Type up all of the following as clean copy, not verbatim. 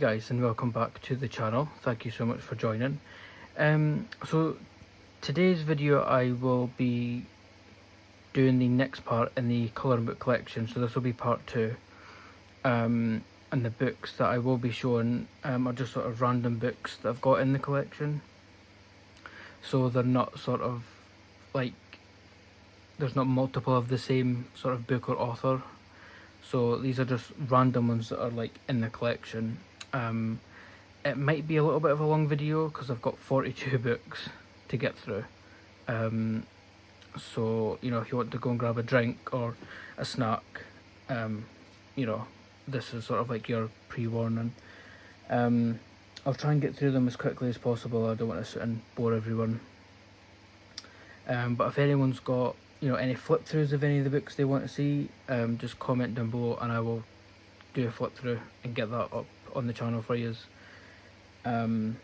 guys, and welcome back to the channel. Thank you so much for joining. So today's video I will be doing the next part in the colouring book collection, so this will be part 2. And the books that I will be showing are just sort of random books that I've got in the collection, so they're not sort of like, there's not multiple of the same sort of book or author. So these are just random ones that are like in the collection. It might be a little bit of a long video because I've got 42 books to get through. So, you know, if you want to go and grab a drink or a snack, you know, this is sort of like your pre-warning. I'll try and get through them as quickly as possible. I don't want to sit and bore everyone. But if anyone's got, you know, any flip throughs of any of the books they want to see, just comment down below and I will do a flip through and get that up on the channel for you. And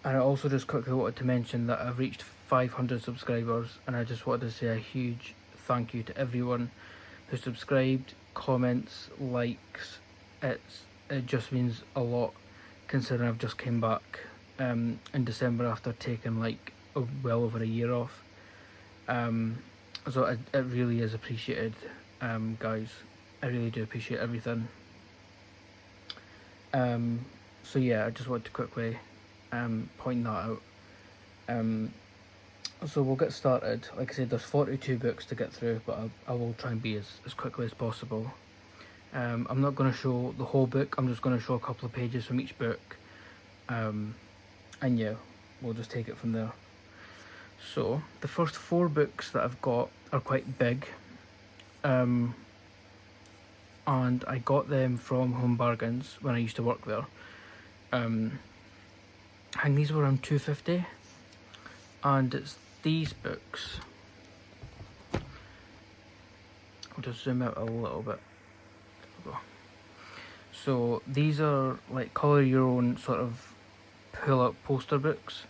I also just quickly wanted to mention that I've reached 500 subscribers, and I just wanted to say a huge thank you to everyone who subscribed, comments, likes. It just means a lot, considering I've just came back in December after taking like well over a year off. So it really is appreciated, guys. I really do appreciate everything. So yeah, I just wanted to quickly point that out. So we'll get started. Like I said, there's 42 books to get through, but I will try and be as quickly as possible. I'm not going to show the whole book, I'm just going to show a couple of pages from each book. And yeah, we'll just take it from there. So the first 4 books that I've got are quite big, and I got them from Home Bargains when I used to work there. I think these were around $2.50, and it's these books. I'll just zoom out a little bit. So these are like colour your own sort of pull up poster books.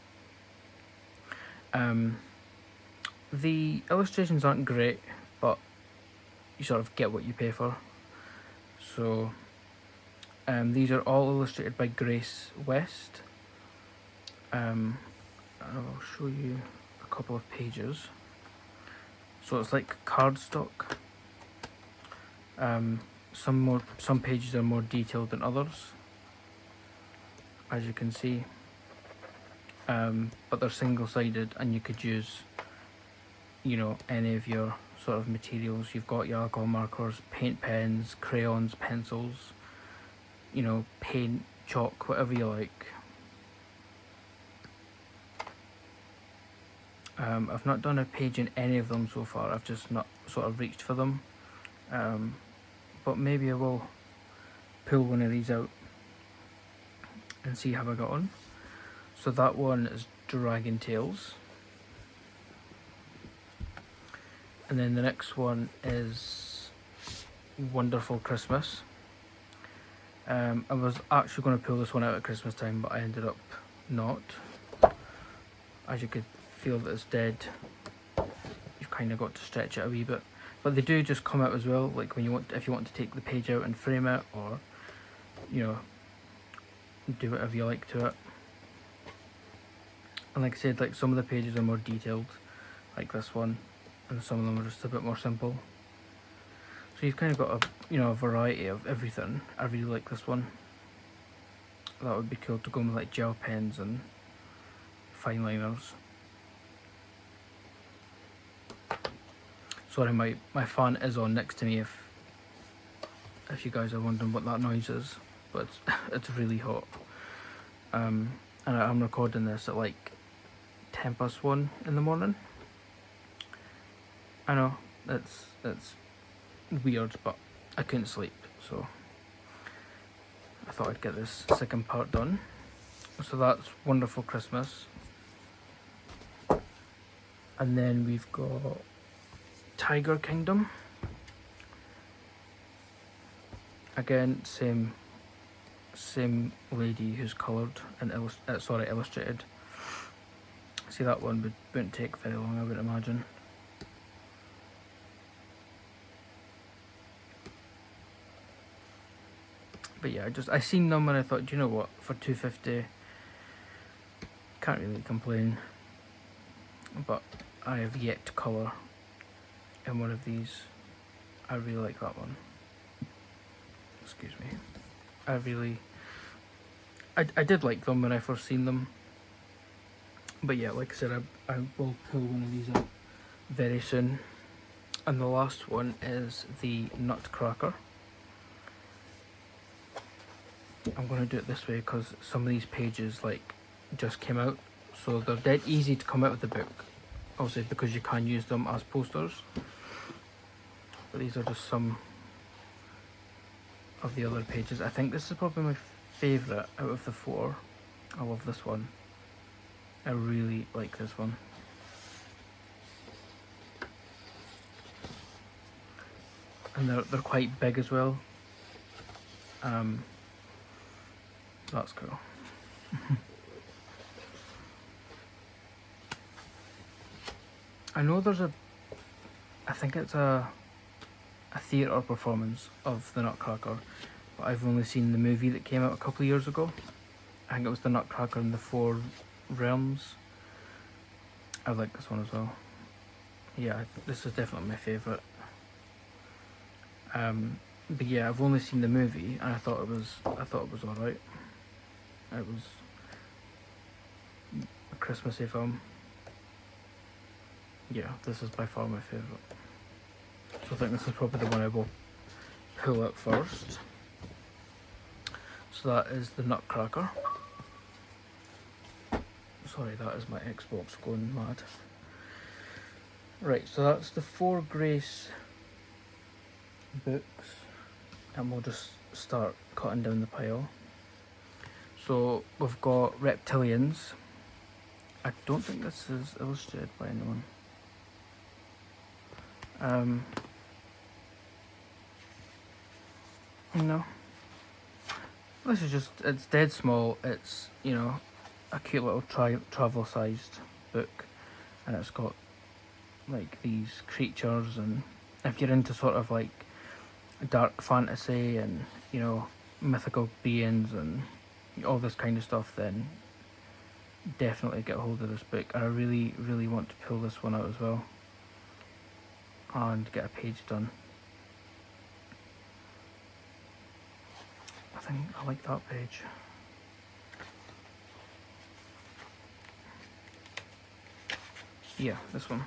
The illustrations aren't great, but you sort of get what you pay for. So these are all illustrated by Grace West. I'll show you a couple of pages. So it's like cardstock. Some pages are more detailed than others, as you can see. But they're single-sided, and you could use, you know, any of your sort of materials. You've got your alcohol markers, paint pens, crayons, pencils, you know, paint, chalk, whatever you like. I've not done a page in any of them so far. I've just not sort of reached for them. But maybe I will pull one of these out and see how I got on. So that one is Dragon Tales. And then the next one is Wonderful Christmas. I was actually going to pull this one out at Christmas time, but I ended up not. As you could feel that it's dead, you've kind of got to stretch it a wee bit. But they do just come out as well, like when you want, if you want to take the page out and frame it, or, you know, do whatever you like to it. And like I said, like some of the pages are more detailed, like this one, and some of them are just a bit more simple. So you've kind of got a, you know, a variety of everything. I really like this one. That would be cool to go with like gel pens and fine liners. Sorry, my fan is on next to me if you guys are wondering what that noise is, but it's really hot. And I'm recording this at like 1:10 in the morning. I know it's weird, but I couldn't sleep, so I thought I'd get this second part done. So that's Wonderful Christmas. And then we've got Tiger Kingdom. Again, same lady who's coloured and illustrated. See, that one wouldn't take very long, I would imagine. But yeah, I seen them and I thought, do you know what, for $2.50, can't really complain. But I have yet to colour in one of these. I really like that one. Excuse me. I did like them when I first seen them. But yeah, like I said, I will pull one of these out very soon. And the last one is the Nutcracker. I'm going to do it this way because some of these pages like just came out, so they're dead easy to come out of the book, obviously, because you can use them as posters. But these are just some of the other pages. I think this is probably my favourite out of the four. I love this one. I really like this one. And they're quite big as well. That's cool. I know there's I think it's a theatre performance of the Nutcracker, but I've only seen the movie that came out a couple of years ago. I think it was the Nutcracker in the Four Realms. I like this one as well. Yeah, this is definitely my favourite. But yeah, I've only seen the movie and I thought it was alright. It was a Christmassy film. Yeah, this is by far my favourite. So I think this is probably the one I will pull out first. So that is the Nutcracker. Sorry, that is my Xbox going mad. Right, so that's the Four Grace books, and we'll just start cutting down the pile. So we've got Reptilians. I don't think this is illustrated by anyone. No. This is just, it's dead small. It's, you know, a cute little travel sized book, and it's got like these creatures, and if you're into sort of like dark fantasy and, you know, mythical beings and all this kind of stuff, then definitely get a hold of this book. And I really, really want to pull this one out as well and get a page done. I think I like that page. Yeah, this one.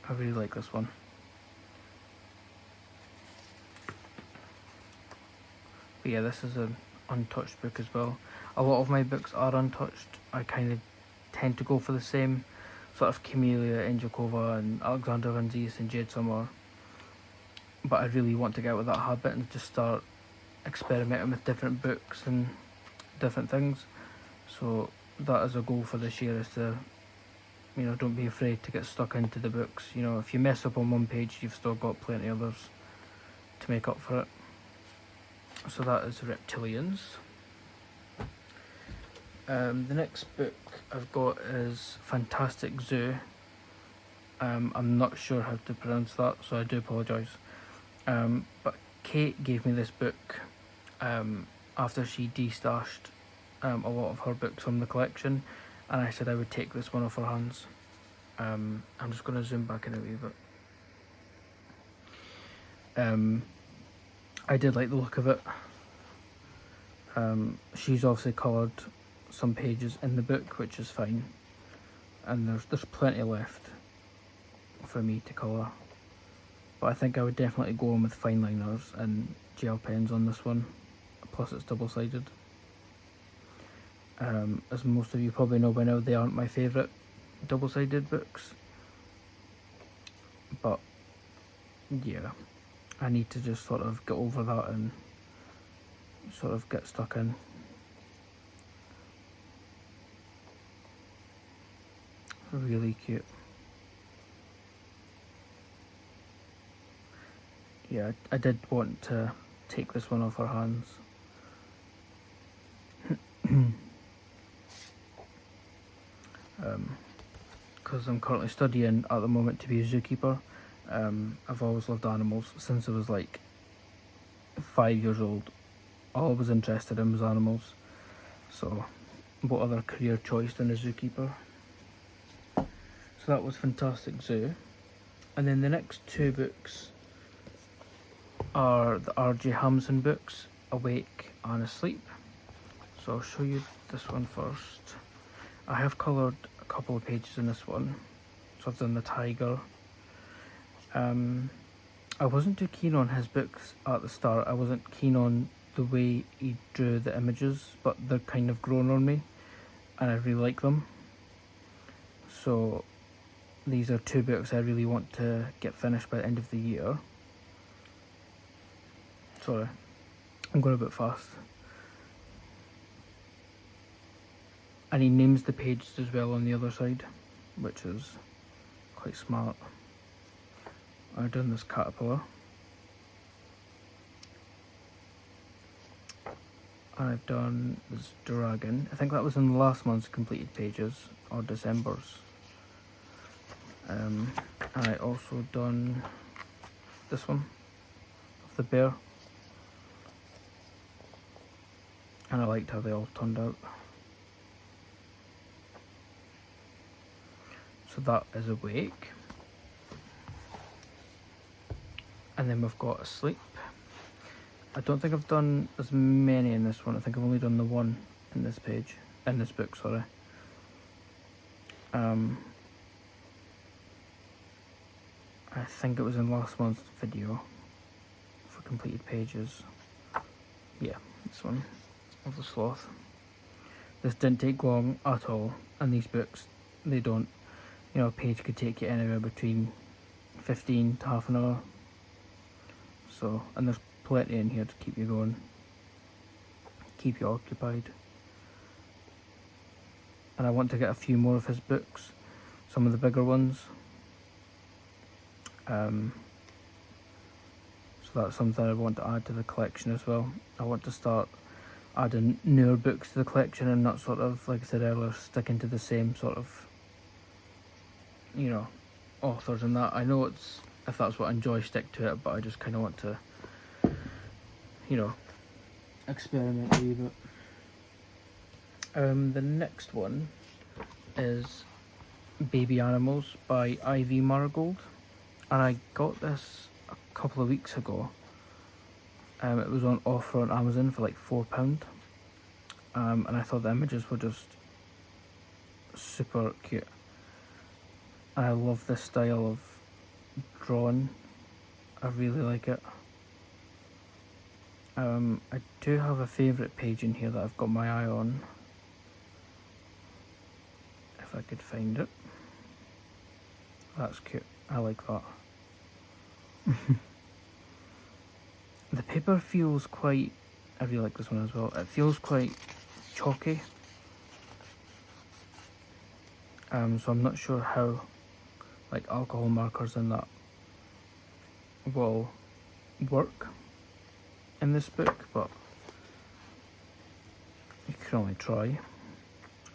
I really like this one. But yeah, this is an untouched book as well. A lot of my books are untouched. I kind of tend to go for the same sort of Camellia Injakova and Alexander Van Zies and Jade Summer. But I really want to get out of that habit and just start experimenting with different books and different things. So that is a goal for this year, is to, you know, don't be afraid to get stuck into the books. You know, if you mess up on one page, you've still got plenty of others to make up for it. So that is Reptilians. The next book I've got is Fantastic Zoo. I'm not sure how to pronounce that, so I do apologise. But Kate gave me this book after she destashed a lot of her books from the collection, and I said I would take this one off her hands. I'm just going to zoom back in a wee bit. I did like the look of it. She's obviously coloured some pages in the book, which is fine, and there's plenty left for me to colour. But I think I would definitely go on with fine liners and gel pens on this one, plus it's double-sided. As most of you probably know by now, they aren't my favourite double-sided books, but yeah, I need to just sort of get over that and sort of get stuck in. Really cute. Yeah, I did want to take this one off her hands. Because I'm currently studying at the moment to be a zookeeper. I've always loved animals since I was like 5 years old. all I was interested in was animals. So what other career choice than a zookeeper? So that was Fantastic Zoo. And then the next two books are the R.J. Hampson books, Awake and Asleep. So I'll show you this one first. I have coloured a couple of pages in this one. So I've done the tiger. I wasn't too keen on his books at the start. I wasn't keen on the way he drew the images, but they're kind of grown on me and I really like them. So these are two books I really want to get finished by the end of the year. Sorry, I'm going a bit fast. And he names the pages as well on the other side, which is quite smart. I've done this caterpillar. And I've done this dragon. I think that was in last month's completed pages, or December's. And I also done this one, of the bear. And I liked how they all turned out. So that is Awake. And then we've got Asleep. I don't think I've done as many in this one. I think I've only done the one in this page, in this book, sorry. I think it was in last month's video for completed pages. Yeah, this one of the sloth. This didn't take long at all, and these books, they don't, you know, a page could take you anywhere between 15 to half an hour. So, and there's plenty in here to keep you going, keep you occupied. And I want to get a few more of his books, some of the bigger ones. So that's something I want to add to the collection as well. I want to start adding newer books to the collection and not sort of, like I said earlier, sticking to the same sort of, you know, authors and that. I know it's, if that's what I enjoy, stick to it, but I just kind of want to, you know, experiment a wee bit. The next one is Baby Animals by Ivy Marigold, and I got this a couple of weeks ago. It was on offer on Amazon for like £4, and I thought the images were just super cute. I love this style of drawing. I really like it. I do have a favourite page in here that I've got my eye on. If I could find it. That's cute. I like that. The paper feels quite, I really like this one as well. It feels quite chalky. So I'm not sure how like alcohol markers and that will work in this book, but you can only try.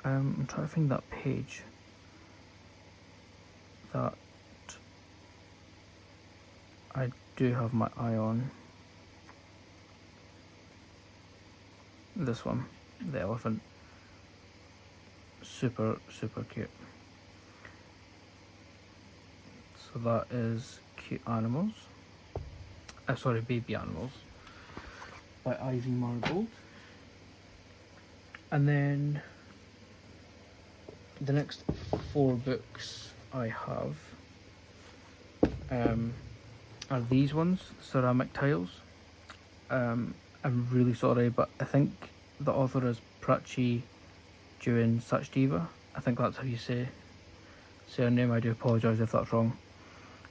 I'm trying to find that page that I do have my eye on. This one, the elephant. Super, super cute. So that is Cute Animals. Sorry, Baby Animals by Ivy Marigold. And then the next 4 books I have are these ones, ceramic tiles. I'm really sorry, but I think the author is Prachi Juin Sachdeva. I think that's how you say her name. I do apologise if that's wrong.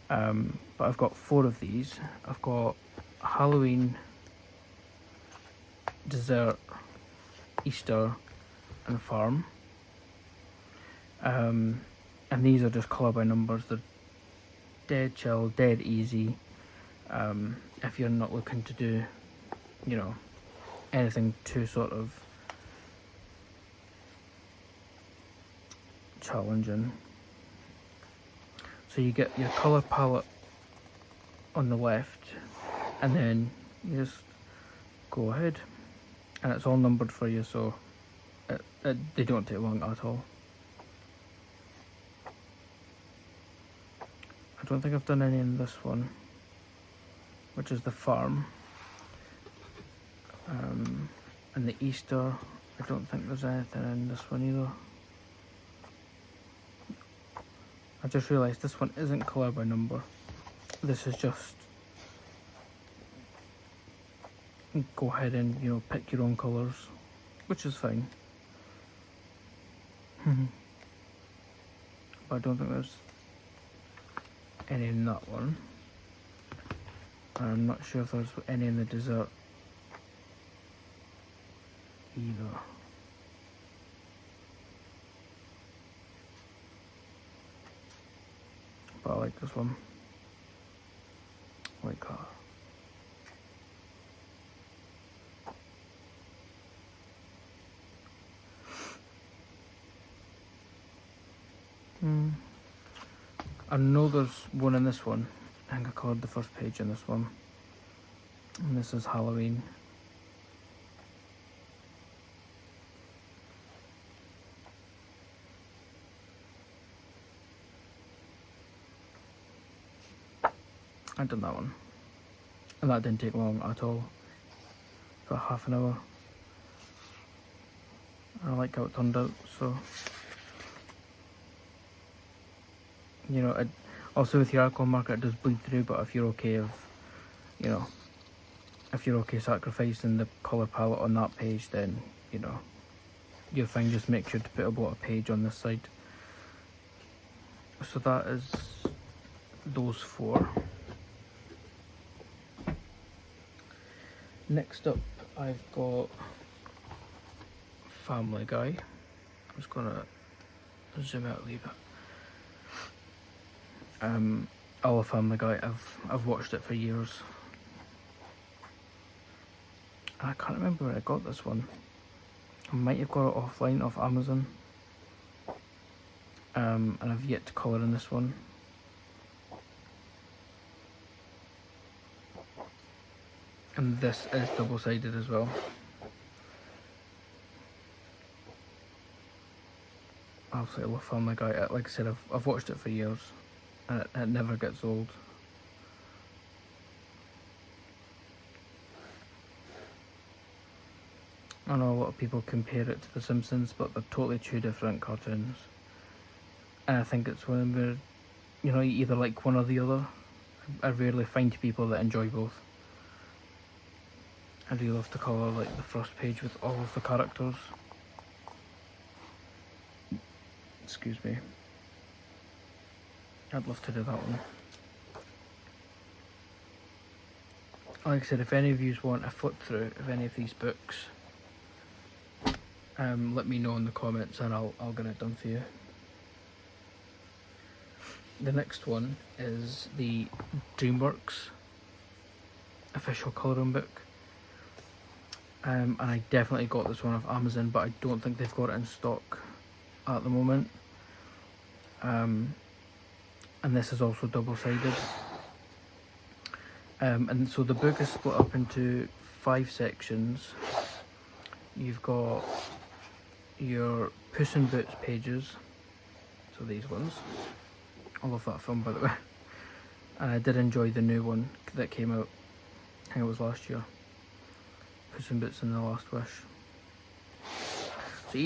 But I've got 4 of these. I've got Halloween, Dessert, Easter and Farm. And these are just colour by numbers. They're dead chill, dead easy. If you're not looking to do, you know, anything too sort of challenging. So you get your colour palette on the left, and then you just go ahead and it's all numbered for you, so they don't take long at all. I don't think I've done any in this one, which is the farm. And the Easter, I don't think there's anything in this one either. I just realised this one isn't colour by number. This is just go ahead and, you know, pick your own colours, which is fine. But I don't think there's any in that one. I'm not sure if there's any in the dessert either. But I like this one. I like that. I know there's one in this one. I think I coloured the first page in this one. And this is Halloween. I've done that one. And that didn't take long at all. About half an hour. I like how it turned out, so... You know, also with your alcohol marker it does bleed through, but if you're okay if you're okay sacrificing the colour palette on that page, then, you know, you're fine. Just make sure to put a blotted page on this side. So that is those four. Next up, I've got Family Guy. I'm just gonna zoom out a wee bit. I love Family Guy. I've watched it for years. I can't remember where I got this one. I might have got it offline off Amazon. And I've yet to colour in this one. And this is double-sided as well. I absolutely love Family Guy. Like I said, I've watched it for years, and it never gets old. I know a lot of people compare it to The Simpsons, but they're totally two different cartoons. And I think it's when we're, you know, you either like one or the other. I rarely find people that enjoy both. I do love to colour like the first page with all of the characters. Excuse me. I'd love to do that one. Like I said, if any of you want a flip through of any of these books, let me know in the comments and I'll get it done for you. The next one is the DreamWorks official colouring book. And I definitely got this one off Amazon, but I don't think they've got it in stock at the moment. And this is also double-sided. And so the book is split up into 5 sections. You've got your Puss in Boots pages, so these ones. I love that film, by the way. And I did enjoy the new one that came out, I think it was last year. Puss in Boots and the Last Wish. So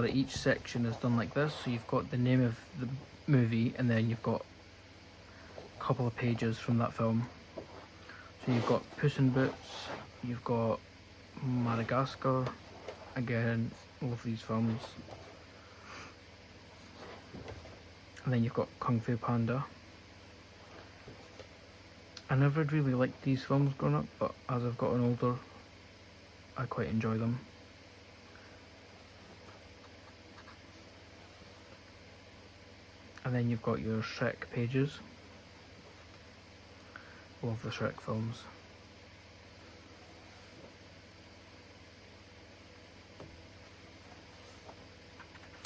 each section is done like this. So you've got the name of the movie, and then you've got a couple of pages from that film. So you've got Puss in Boots, you've got Madagascar. Again, love these films. And then you've got Kung Fu Panda. I never really liked these films growing up, but as I've gotten older, I quite enjoy them. And then you've got your Shrek pages. Love the Shrek films.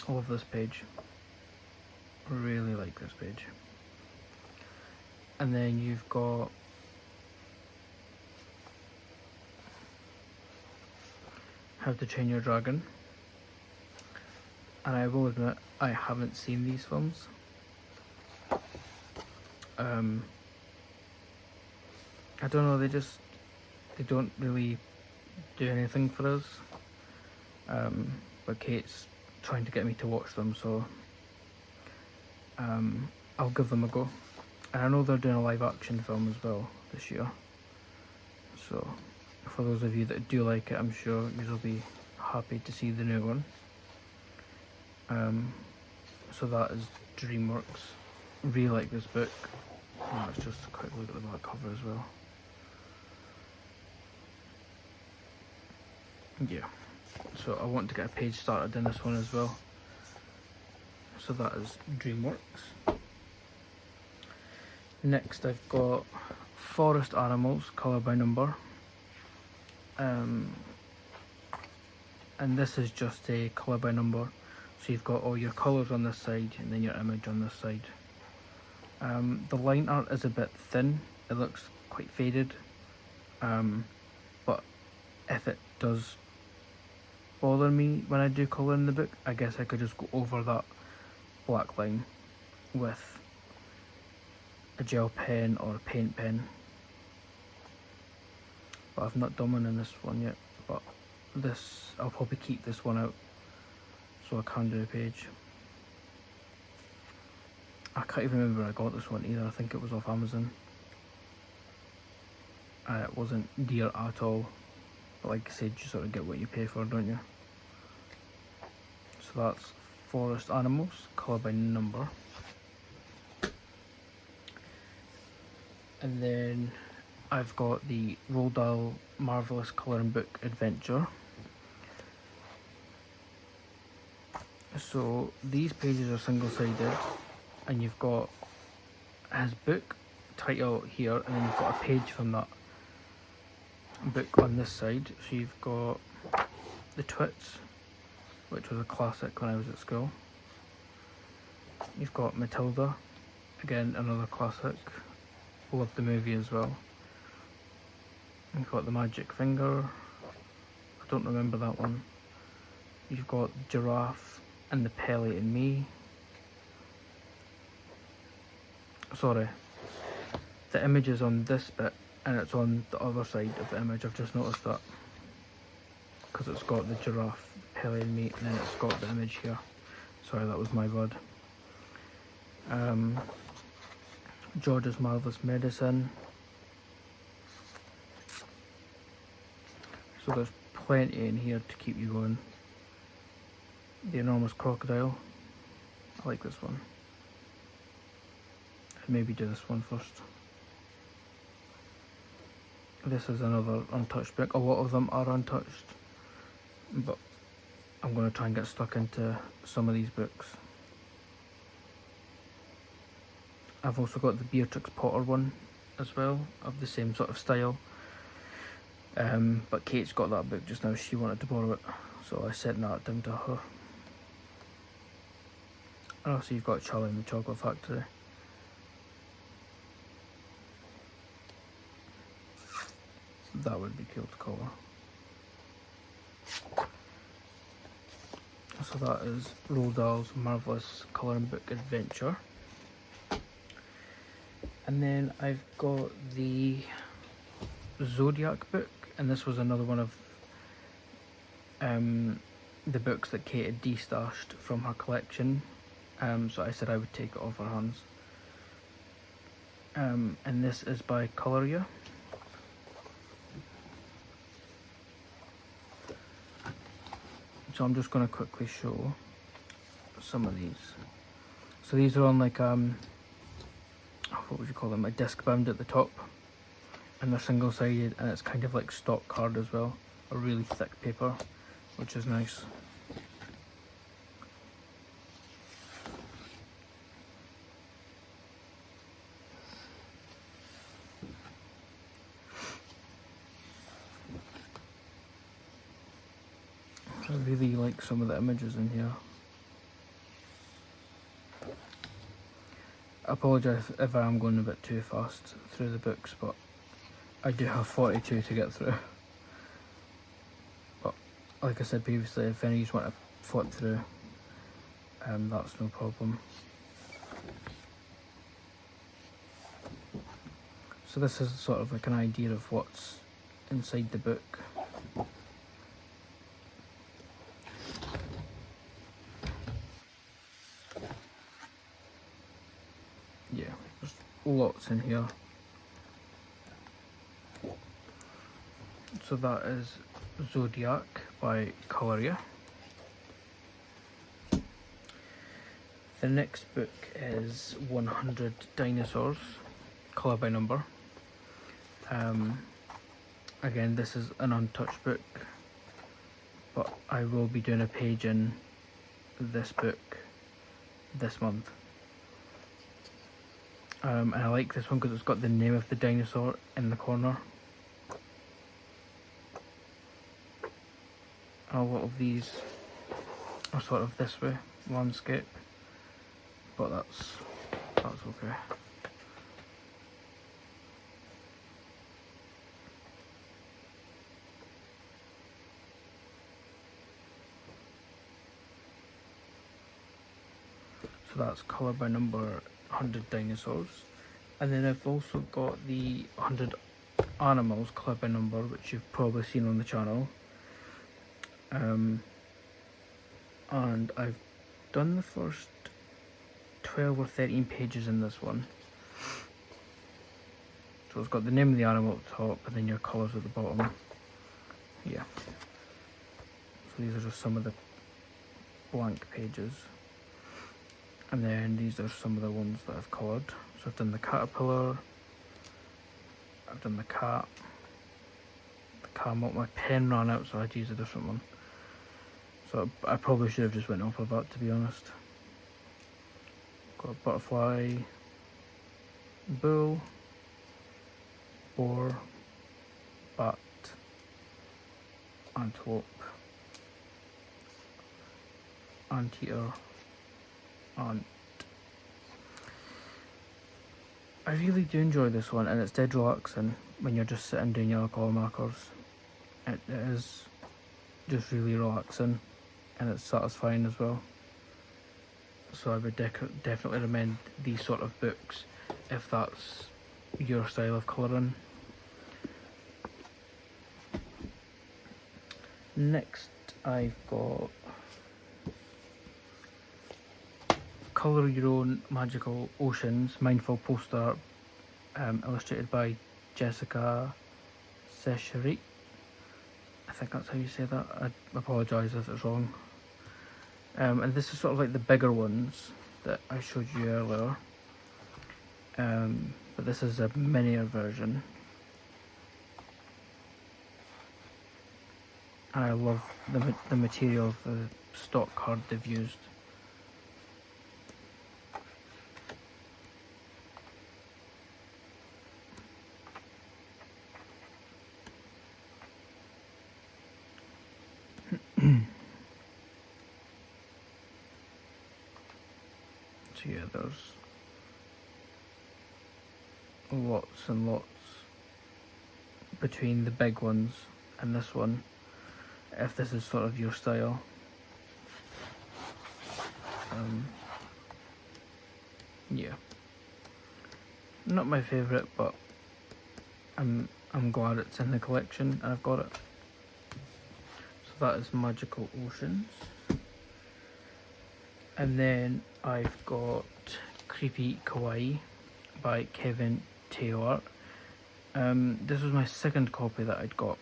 I love this page. Really like this page. And then you've got How to Train Your Dragon. And I will admit, I haven't seen these films. I don't know, they don't really do anything for us. But Kate's trying to get me to watch them, so I'll give them a go. And I know they're doing a live action film as well this year. So for those of you that do like it, I'm sure you'll be happy to see the new one. So that is DreamWorks. Really like this book. Let's just a quick look at the back cover as well. Yeah, so I want to get a page started in this one as well. So that is DreamWorks. Next I've got Forest Animals, colour by number. And this is just a colour by number. So you've got all your colours on this side and then your image on this side. The line art is a bit thin, it looks quite faded. But if it does bother me when I do colour in the book, I guess I could just go over that black line with a gel pen or a paint pen. But I've not done one in this one yet, but this, I'll probably keep this one out so I can do a page. I can't even remember where I got this one either. I think it was off Amazon. It wasn't dear at all, but like I said, you sort of get what you pay for, don't you? So that's Forest Animals, colour by number. And then I've got the Roald Dahl Marvelous Colouring Book Adventure. So these pages are single-sided, and you've got his book title here, and then you've got a page from that book on this side. So you've got The Twits, which was a classic when I was at school. You've got Matilda, again another classic. Loved the movie as well. You've got The Magic Finger, I don't remember that one. You've got Giraffe and The Pelly and Me. Sorry, the image is on this bit and it's on the other side of the image. I've just noticed that because it's got the giraffe, Pelly and Me, and then it's got the image here. Sorry, that was my bad. George's Marvelous Medicine. So there's plenty in here to keep you going. The Enormous Crocodile. I like this one. I'd maybe do this one first. This is another untouched book. A lot of them are untouched, but I'm going to try and get stuck into some of these books. I've also got the Beatrix Potter one as well, of the same sort of style. But Kate's got that book just now, she wanted to borrow it, so I sent that down to her. And also you've got Charlie and the Chocolate Factory. That would be cool to colour. So that is Roald Dahl's Marvelous Colouring Book Adventure. And then I've got the Zodiac book, and this was another one of the books that Kate had destashed from her collection. So I said I would take it off her hands. And this is by Coloria. So I'm just going to quickly show some of these. So these are on like what would you call them, a disc bound at the top, and they're single sided, and it's kind of like stock card as well, a really thick paper, which is nice. I really like some of the images in here. I apologise if I am going a bit too fast through the books, but I do have 42 to get through. But like I said previously, if any of you want to flip through, that's no problem. So this is sort of like an idea of what's inside the book. Yeah, there's lots in here. So that is Zodiac by Kawaii. The next book is 100 Dinosaurs, colour by number. Again, this is an untouched book, but I will be doing a page in this book this month. And I like this one because it's got the name of the dinosaur in the corner. And a lot of these are sort of this way, landscape, but that's okay. So that's colour by number 100 Dinosaurs. And then I've also got the 100 Animals colour by number, which you've probably seen on the channel. And I've done the first 12 or 13 pages in this one. So it's got the name of the animal at the top and then your colours at the bottom. Yeah. So these are just some of the blank pages. And then these are some of the ones that I've coloured. So I've done the caterpillar, I've done the cat, the camel. My pen ran out, so I had to use a different one. So I probably should have just went off of that, to be honest. Got a butterfly, bull, boar, bat, antelope, anteater, ant. I really do enjoy this one, and it's dead relaxing when you're just sitting doing your colour markers. It is just really relaxing, and it's satisfying as well. So I would definitely recommend these sort of books if that's your style of colouring. Next I've got Colour Your Own Magical Oceans, Mindful Poster art, illustrated by Jessica Secherit. I think that's how you say that. I apologise if it's wrong. And this is sort of like the bigger ones that I showed you earlier. But this is a miniature version. And I love the material of the stock card they've used. So yeah, there's lots and lots between the big ones and this one, if this is sort of your style. Yeah, not my favourite, but I'm glad it's in the collection and I've got it. So that is Magical Oceans. And then I've got Creepy Kawaii by Kevin Taylor. This was my second copy that I'd got.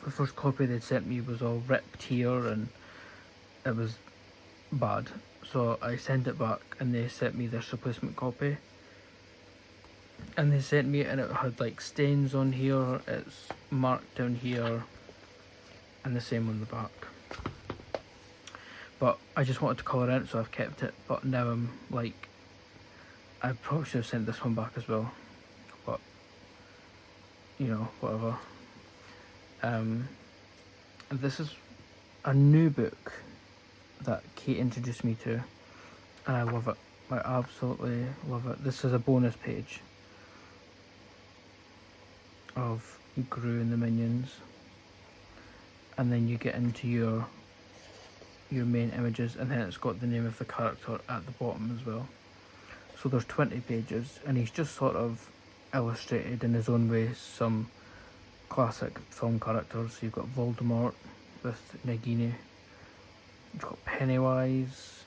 The first copy they'd sent me was all ripped here and it was bad. So I sent it back and they sent me this replacement copy. And they sent me it and it had like stains on here, it's marked down here, and the same on the back. But I just wanted to colour in it, so I've kept it. But now I'm like, I probably should have sent this one back as well. But, you know, whatever. And this is a new book that Kate introduced me to. And I love it. I absolutely love it. This is a bonus page of Gru and the Minions. and then you get into your main images, and then it's got the name of the character at the bottom as well. So there's 20 pages, and he's just sort of illustrated in his own way some classic film characters. You've got Voldemort with Nagini, you've got Pennywise.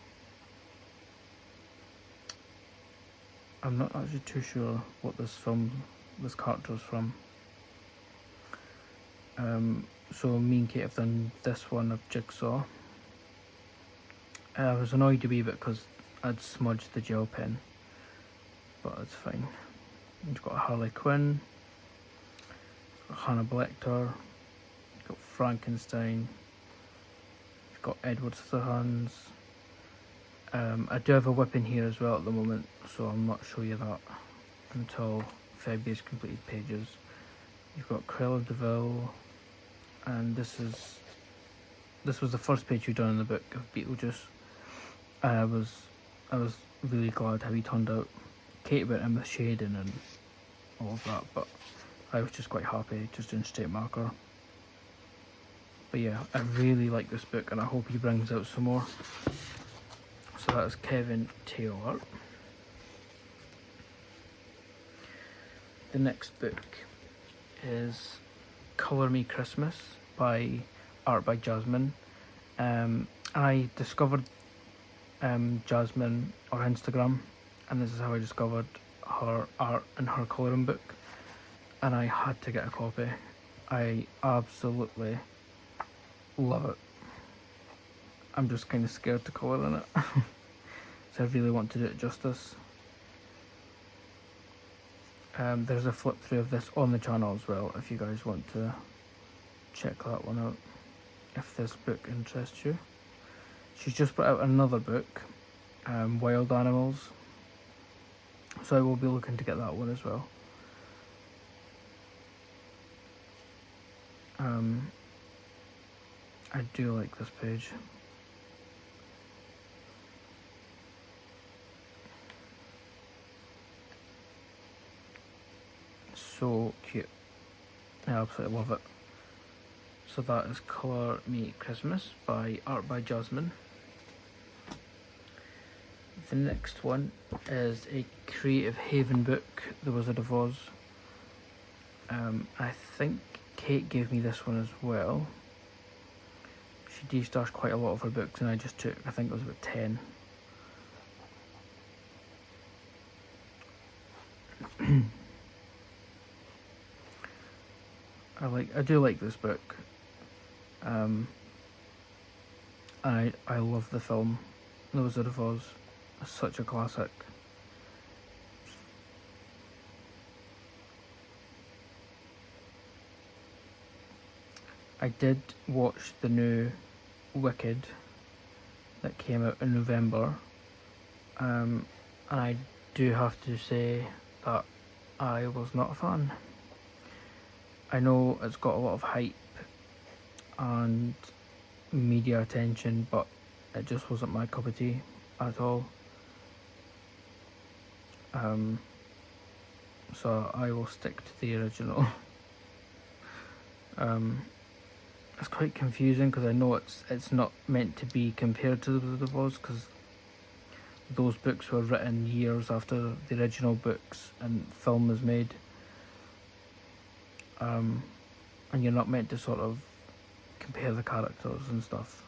I'm not actually too sure what this character is from. So me and Kate have done this one of Jigsaw. I was annoyed a wee bit because I'd smudged the gel pen, but it's fine. You've got Harley Quinn, Hannibal Lecter, you've got Frankenstein, you've got Edward Scissorhands. I do have a whip in here as well at the moment, so I'll not show you that until February's completed pages. You've got Cruella de Vil, and this was the first page we've done in the book of Beetlejuice. I was really glad how he turned out. Kate went in with shading and all of that, but I was just quite happy just in straight marker. But yeah, I really like this book, and I hope he brings out some more. So that is Kevin Taylor. The next book is Colour Me Christmas by Art by Jasmine. I discovered Jasmine on Instagram, and this is how I discovered her art and her colouring book, and I had to get a copy. I absolutely love it. I'm just kind of scared to colour in it. So I really want to do it justice. There's a flip through of this on the channel as well if you guys want to check that one out, if this book interests you. She's just put out another book, Wild Animals, so I will be looking to get that one as well. I do like this page. So cute. I absolutely love it. So that is Colour Me Christmas by Art by Jasmine. The next one is a Creative Haven book, The Wizard of Oz. I think Kate gave me this one as well. She de-stashed quite a lot of her books, and I just took, I think it was about 10. I do like this book. I love the film, The Wizard of Oz. It's such a classic. I did watch the new Wicked that came out in November, and I do have to say that I was not a fan. I know it's got a lot of hype and media attention, but it just wasn't my cup of tea at all. So I will stick to the original. It's quite confusing because I know it's not meant to be compared to The Wizard of Oz, because those books were written years after the original books and film was made. And you're not meant to sort of compare the characters and stuff,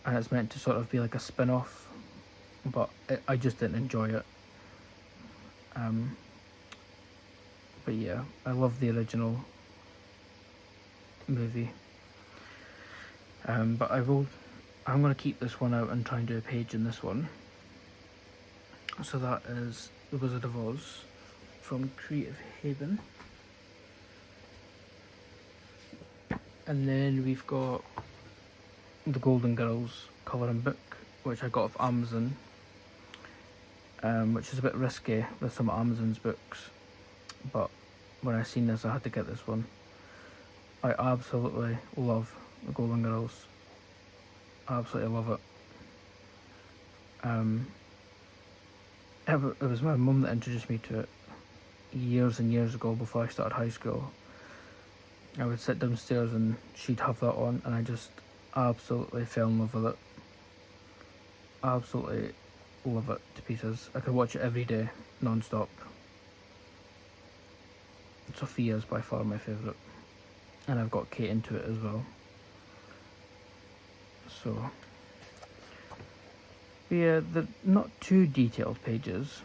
and it's meant to sort of be like a spin-off, but I just didn't enjoy it. But yeah, I love the original movie. But I'm going to keep this one out and try and do a page in this one. So that is The Wizard of Oz from Creative Haven. And then we've got The Golden Girls colouring book, which I got off Amazon, which is a bit risky with some of Amazon's books, but when I seen this I had to get this one. I absolutely love The Golden Girls. I absolutely love it. It was my mum that introduced me to it years and years ago before I started high school. I would sit downstairs and she'd have that on, and I just absolutely fell in love with it. Absolutely love it to pieces. I could watch it every day, non-stop. Sophia's by far my favourite, and I've got Kate into it as well. So, yeah, they're not too detailed pages.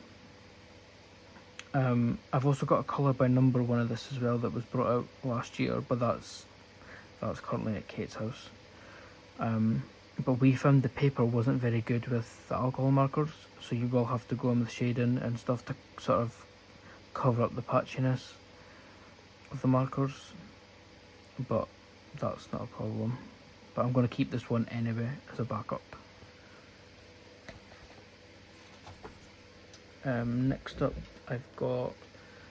I've also got a colour by number one of this as well that was brought out last year, but that's currently at Kate's house. But we found the paper wasn't very good with the alcohol markers, so you will have to go in with shading and stuff to sort of cover up the patchiness of the markers, but that's not a problem. But I'm going to keep this one anyway as a backup. Next up, I've got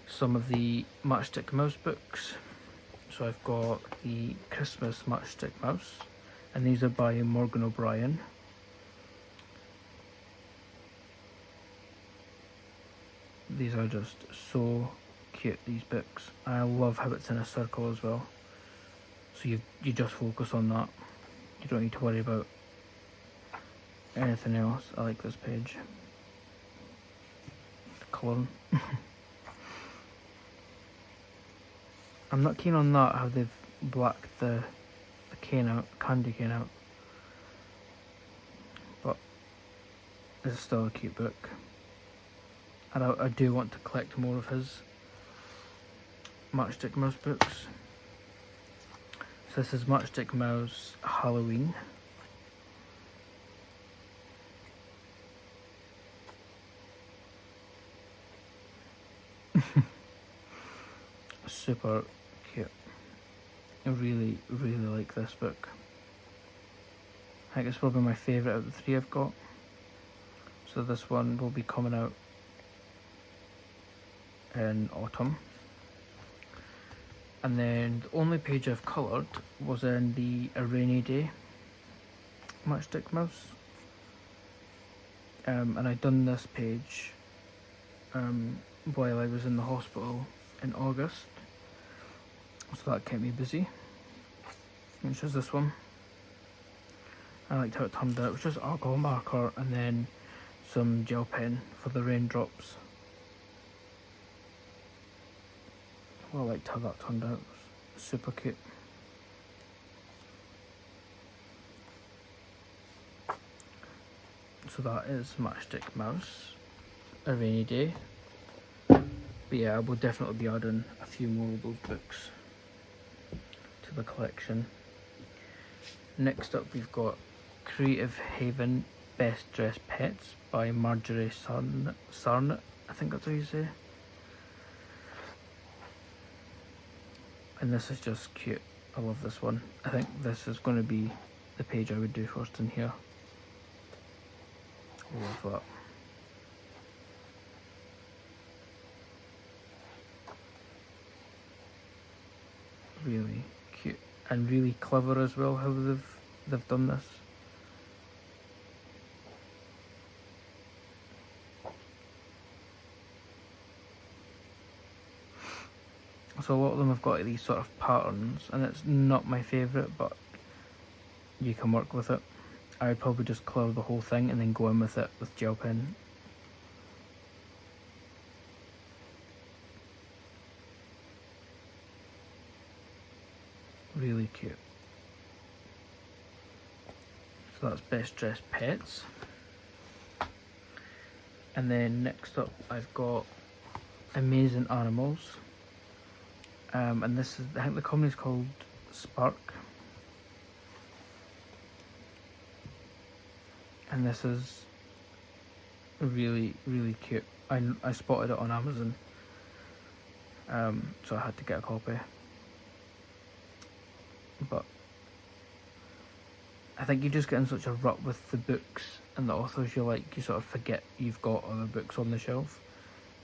some of the Matchstick Mouse books. So I've got the Christmas Matchstick Mouse, and these are by Morgan O'Brien. These are just so cute, these books. I love how it's in a circle as well. So you just focus on that. You don't need to worry about anything else. I like this page. The colouring. I'm not keen on that, how they've blacked the cane out, candy cane out. But it's still a cute book. And I do want to collect more of his Matchstick Mouse books. So this is Matchstick Mouse Halloween. Super cute. I really, really like this book. I think it's probably my favourite of the three I've got. So this one will be coming out in autumn. And then the only page I've coloured was in the A Rainy Day Matchstick Mouse. And I'd done this page while I was in the hospital in August. So that kept me busy. Which is this one. I liked how it turned out. It was just alcohol marker and then some gel pen for the raindrops. Well, I liked how that turned out. It was super cute. So that is Matchstick Mouse, A Rainy Day. But yeah, I will definitely be adding a few more of those books to the collection. Next up, we've got Creative Haven Best Dressed Pets by Marjorie Sarnett, I think that's how you say. And this is just cute. I love this one. I think this is going to be the page I would do first in here. Love that. Really cute and really clever as well how they've done this. So a lot of them have got these sort of patterns, and it's not my favourite, but you can work with it. I would probably just colour the whole thing and then go in with it with gel pen. Really cute. So that's Best Dressed Pets. And then next up I've got Amazing Animals. And this is, I think the company's called Spark. And this is really, really cute. I spotted it on Amazon, so I had to get a copy. But I think you just get in such a rut with the books and the authors you like, you sort of forget you've got other books on the shelf.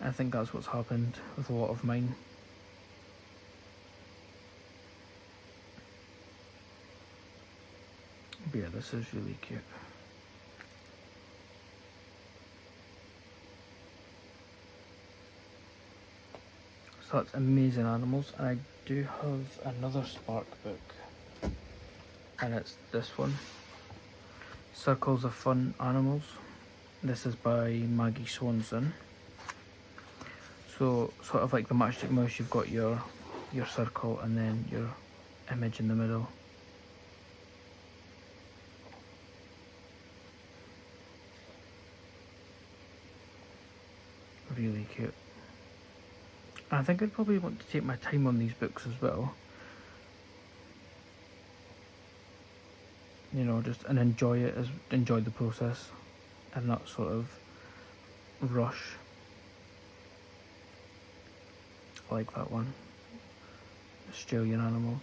And I think that's what's happened with a lot of mine. But yeah, this is really cute. So that's Amazing Animals, and I do have another Spark book, and it's this one, Circles of Fun Animals. This is by Maggie Swanson. So sort of like the Matchstick Mouse, you've got your circle and then your image in the middle. Really cute. I think I'd probably want to take my time on these books as well. You know, just and enjoy the process and not sort of rush. I like that one. Australian animals.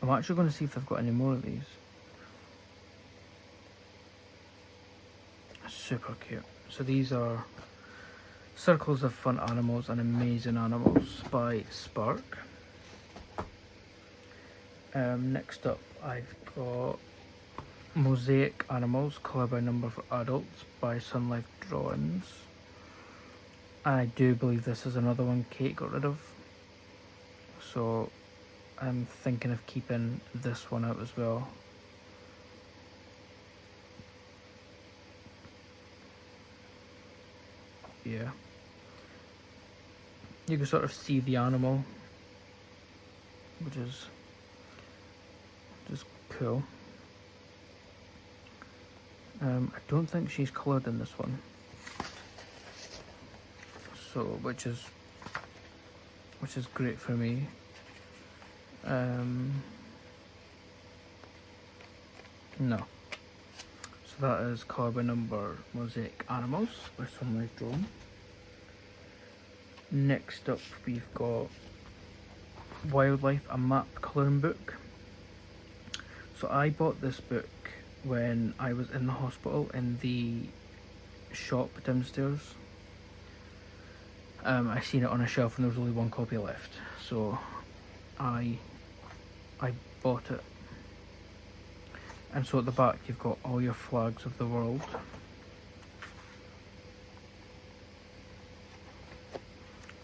I'm actually gonna see if they've got any more of these. Super cute. So these are Circles of Fun Animals and Amazing Animals by Spark. Next up, I've got Mosaic Animals, Colour by Number for Adults by Sun Life Drawings. I do believe this is another one Kate got rid of, so I'm thinking of keeping this one out as well. Yeah. You can sort of see the animal, which is just cool. I don't think she's coloured in this one, so which is great for me. No. So that is Colour by Number Mosaic Animals by Sunlight Drone. Next up, we've got Wildlife, a map colouring book. So I bought this book when I was in the hospital in the shop downstairs. I seen it on a shelf and there was only one copy left, so I bought it. And so at the back you've got all your flags of the world.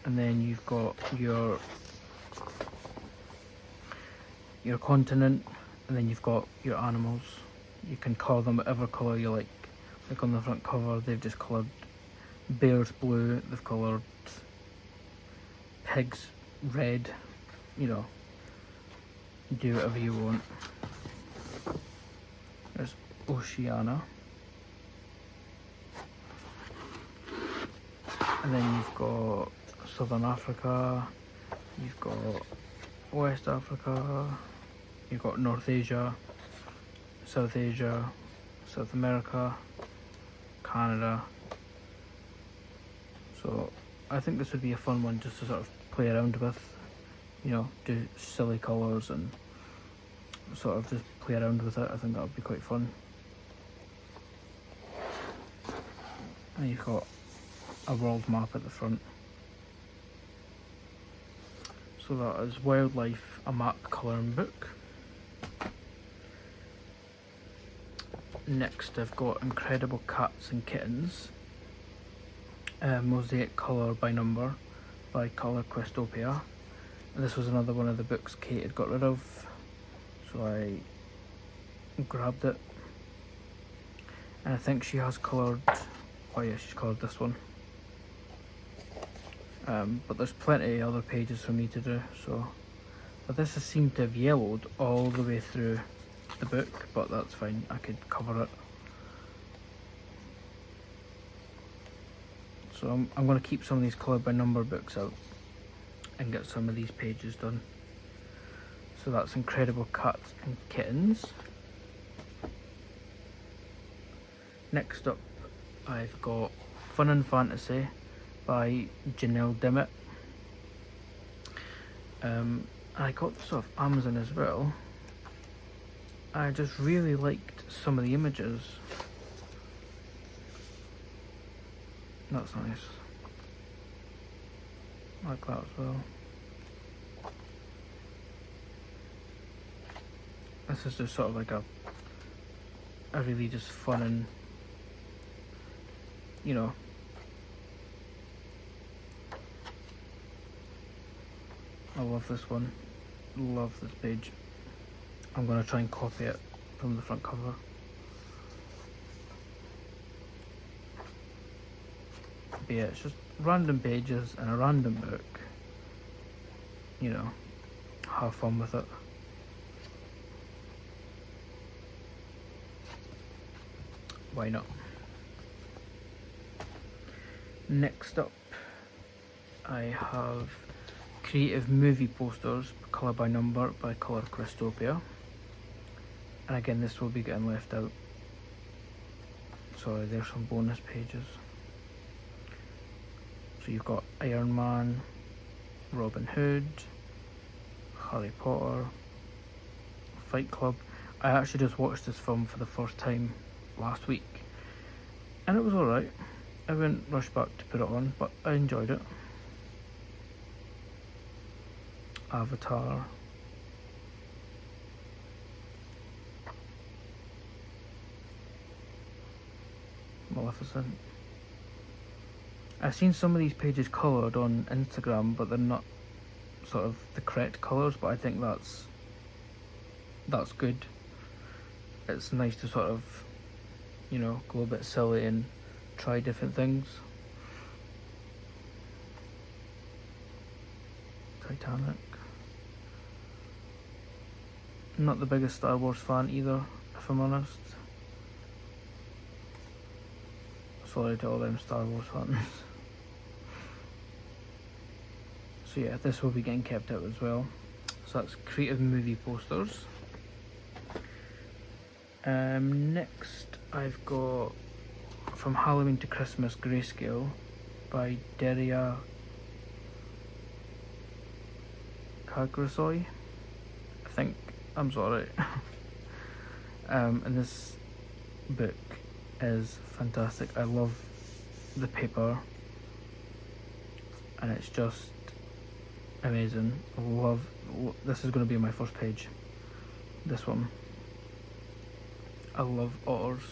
And then you've got your continent, and then you've got your animals. You can colour them whatever colour you like. Like on the front cover, they've just coloured bears blue, they've coloured pigs red, you know, do whatever you want. There's Oceania. And then you've got Southern Africa, you've got West Africa, you've got North Asia, South America, Canada. So I think this would be a fun one just to sort of play around with, you know, do silly colours and sort of just play around with it. I think that would be quite fun. And you've got a world map at the front. So that is Wildlife, a map colouring book. Next I've got Incredible Cats and Kittens, Mosaic Colour by Number by Colour Questopia. And this was another one of the books Kate had got rid of, so I grabbed it. And I think she has coloured, oh yeah, she's coloured this one. But there's plenty of other pages for me to do, so. But this has seemed to have yellowed all the way through the book, but that's fine, I could cover it. So I'm going to keep some of these Colour by Number books out and get some of these pages done. So that's Incredible Cats and Kittens. Next up, I've got Fun and Fantasy by Janelle Dimmitt. I got this off Amazon as well. I just really liked some of the images. That's nice. I like that as well. This is just sort of like a are really just fun and, you know, I love this one. Love this page. I'm going to try and copy it from the front cover. But yeah, it's just random pages and a random book. You know, have fun with it. Why not? Next up, I have Creative Movie Posters, Colour by Number by Colour Crystopia. And again, this will be getting left out. Sorry, there's some bonus pages. So you've got Iron Man, Robin Hood, Harry Potter, Fight Club. I actually just watched this film for the first time last week, and it was alright. I wouldn't rush back to put it on, but I enjoyed it. Avatar. Maleficent. I've seen some of these pages coloured on Instagram, but they're not sort of the correct colours, but I think that's good. It's nice to sort of, you know, go a bit silly and try different things. Titanic. Not the biggest Star Wars fan either, if I'm honest. Sorry to all them Star Wars fans. So yeah, this will be getting kept out as well. So that's Creative Movie Posters. Next I've got From Halloween to Christmas Grayscale by Deria Kagrasoy. I think I'm sorry. And this book is fantastic. I love the paper and it's just amazing. This is going to be my first page, this one. I love otters.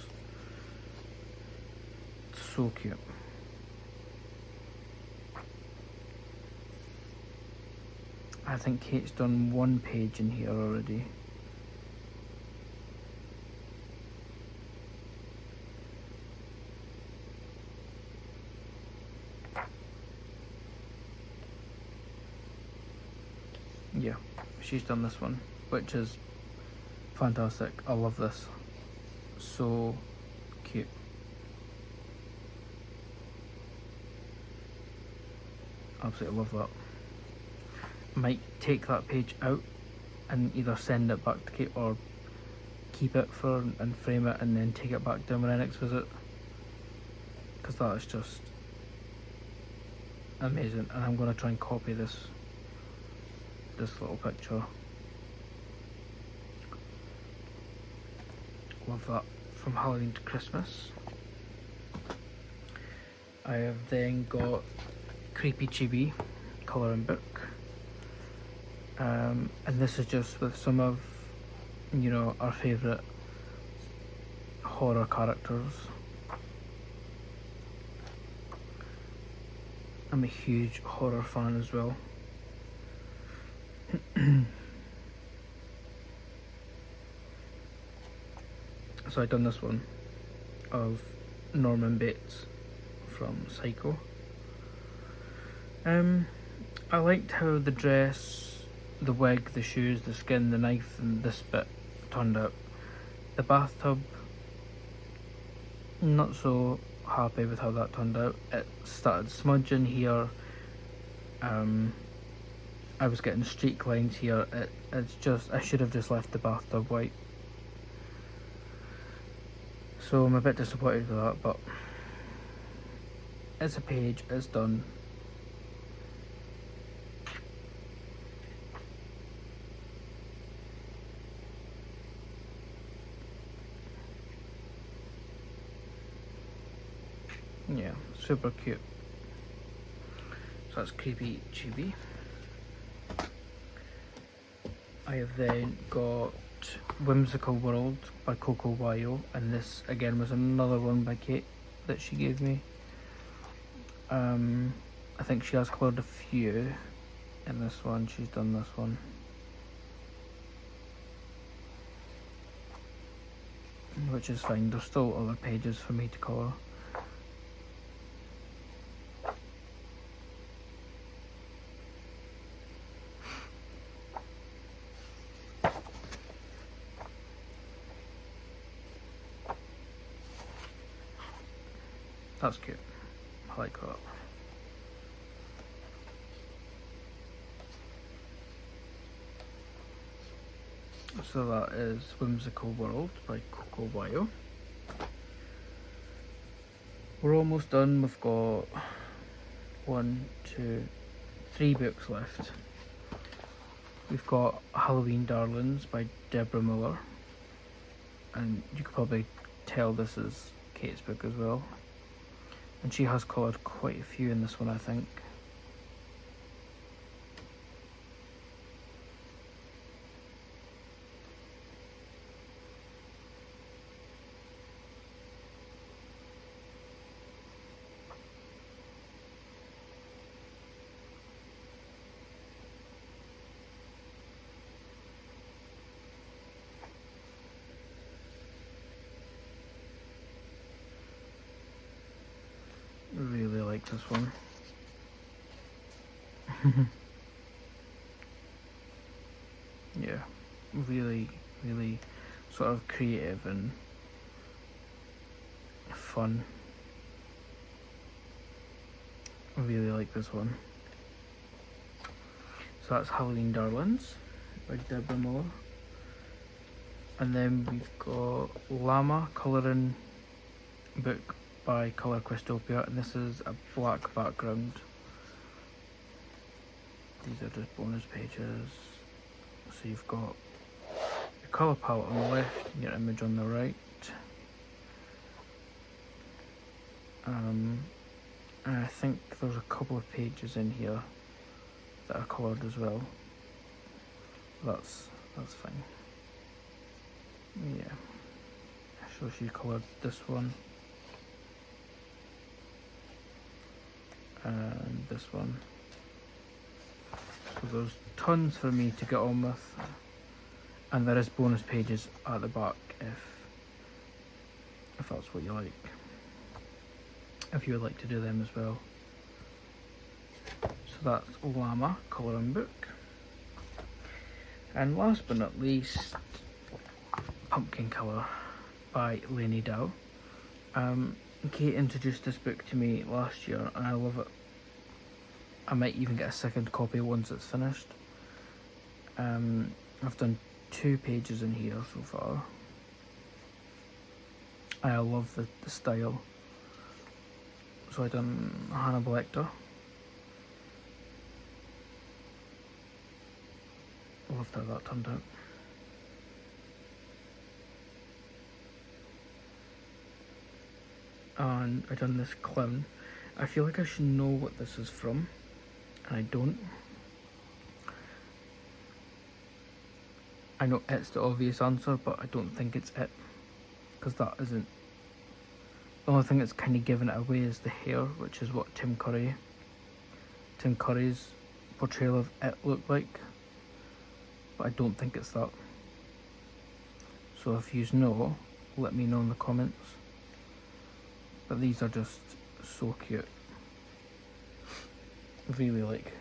It's so cute. I think Kate's done one page in here already. Yeah, she's done this one, which is fantastic. I love this. So cute. Absolutely love that. Might take that page out and either send it back to Kate or keep it for and frame it and then take it back down when I next visit, because that is just amazing. And I'm going to try and copy this little picture. Love that. From Halloween to Christmas. I have then got Creepy Chibi, colouring book. And this is just with some of, you know, our favourite horror characters. I'm a huge horror fan as well. So I've done this one of Norman Bates from Psycho. I liked how the dress, the wig, the shoes, the skin, the knife and this bit turned out. The bathtub, not so happy with how that turned out. It started smudging here. I was getting streak lines here. It's just, I should have just left the bathtub white. So I'm a bit disappointed with that, but it's a page, it's done. Yeah, super cute. So that's Creepy Chibi. I have then got Whimsical World by Kawaii, and this again was another one by Kate that she gave me. I think she has coloured a few in this one. She's done this one. Which is fine, there's still other pages for me to colour. That's cute. I like that. So that is Whimsical World by Kawaii. We're almost done. We've got 1, 2, 3 books left. We've got Halloween Darlings by Deborah Miller, and you could probably tell this is Kate's book as well. And she has coloured quite a few in this one, I think. Really like this one. Yeah, really sort of creative and fun. I really like this one. So that's Halloween Darlings by Deborah Miller. And then we've got Llama colouring book by Colour Questopia, and this is a black background. These are just bonus pages. So you've got your colour palette on the left and your image on the right. And I think there's a couple of pages in here that are coloured as well. That's fine. Yeah. So she coloured this one. And this one. So there's tons for me to get on with, and there is bonus pages at the back if that's what you like, if you would like to do them as well. So that's Llama colouring book. And last but not least, Pumpkin Colour by Lainey Dow. Kate introduced this book to me last year and I love it. I might even get a second copy once it's finished. I've done 2 pages in here so far. I love the style. So I've done Hannibal Lecter. I loved how that turned out. And I done this clown. I feel like I should know what this is from, and I don't. I know it's the obvious answer, but I don't think it's it, because that isn't. The only thing that's kind of given it away is the hair, which is what Tim Curry's portrayal of it looked like, but I don't think it's that. So if you know, let me know in the comments. But these are just so cute. I really like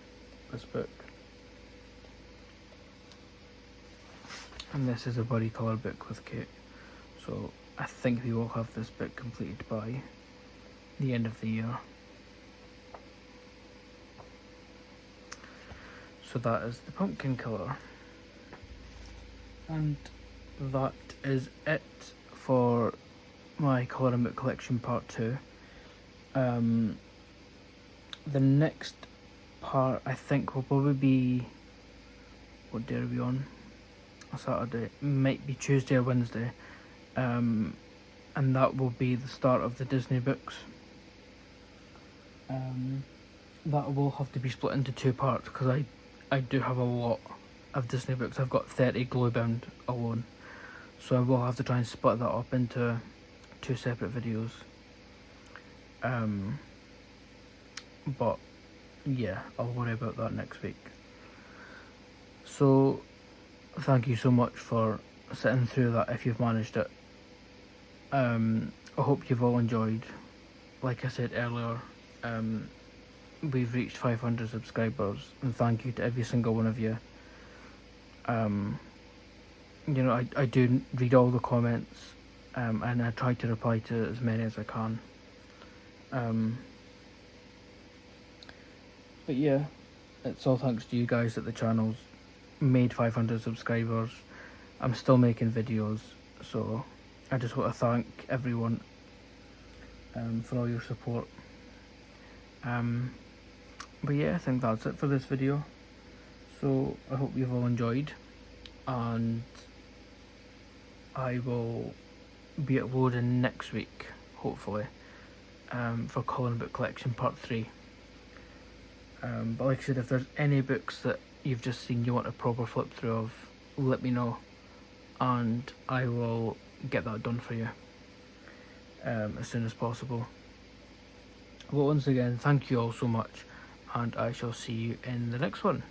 this book. And this is a buddy colour book with Kate. So I think we will have this book completed by the end of the year. So that is the Pumpkin Colour. And that is it for my colouring book collection part 2. The next part I think will probably be, what day are we on? A Saturday, might be Tuesday or Wednesday, and that will be the start of the Disney books. That will have to be split into 2 parts because I do have a lot of Disney books. I've got 30 glue bound alone, so I will have to try and split that up into 2 separate videos. But yeah, I'll worry about that next week. So thank you so much for sitting through that if you've managed it. I hope you've all enjoyed. Like I said earlier, we've reached 500 subscribers, and thank you to every single one of you. You know, I do read all the comments, and I try to reply to as many as I can. But yeah, it's all thanks to you guys that the channel's made 500 subscribers. I'm still making videos, so I just want to thank everyone for all your support. But yeah, I think that's it for this video. So I hope you've all enjoyed, and I will be uploading next week, hopefully, for Coloring Book Collection Part 3. But like I said, if there's any books that you've just seen you want a proper flip through of, let me know, and I will get that done for you as soon as possible. Well, once again, thank you all so much, and I shall see you in the next one.